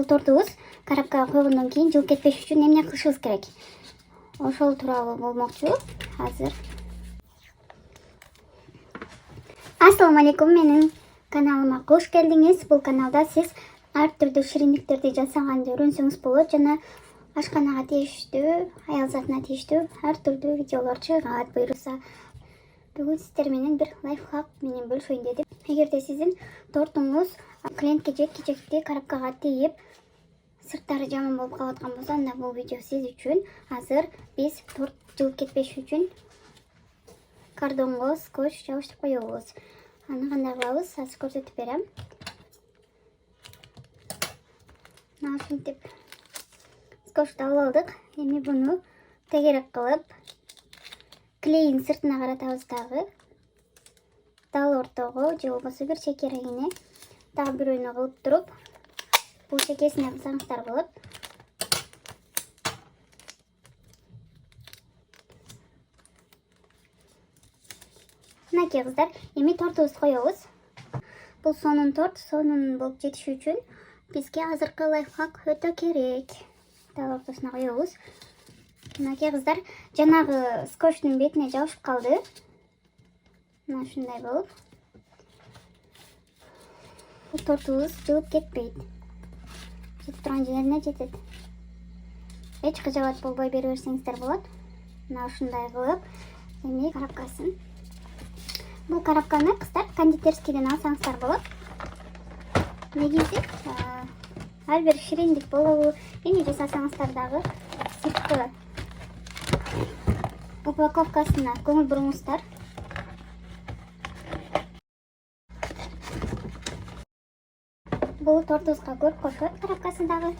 Тортубуз коробкага койгондон кийин жылып кетпеш үчүн эмне кылышыбыз керек? Ошол тууралуу болмокчу азыр. Ассаламу алейкум, менин каналыма кош келдиңиз. Бул каналда сиз ар түрдүү шириндиктерди жасаганды үйрөнсөңүз болот жана ашканага тийиштүү, аял затына тийиштүү ар түрдүү видеолор чыгат буюрса. Бүгүн сиздер менен бир лайфхак менен бөлүшөйүн дедим. Эгерде сиздин тортуңуз клиентке жеткичекти коробкага тийип сырттары жаман болуп калаткан болсо, анда бул видео сиз үчүн. Азыр биз торт жылып кетпеш үчүн кардонго скотч жабыштырып коебуз. Аны кандай кылабыз? Азыр көрсөтүп берем. Ушинтип скотчту алып алдык. Эми буну тегерек кылып клейин сыртына каратабыз дагы. Дал ортого же болбосо бир чекерегине дагы бирөөнү кылып туруп, бул чекесине кылсаңыздар болот. Мынакей кыздар, эми тортубузду коебуз. Бул сонун торт, сонун болуп жетиши үчүн бизге азыркы лайфхак өтө керек. Дал ортосуна коебуз. Мынакей кыздар, жанагы скотчтун бетине жабышып калды. Мына ушундай болуп. Бул тортубуз жылып кетпейт. Жетип турган жерине жетет. Эч кыжабат болбой бере берсеңиздер болот. Мына ушундай кылып, эми коробкасын. Бул коробканы кыздар кондитерскийден алсаңыздар болот. Негизи ар бир шириндик болобу, эмне жасасаңыздар дагы сырткы упаковкасына көңүл буруңуздар. Бул тортубузга көрүп коşот коробкасын дагы.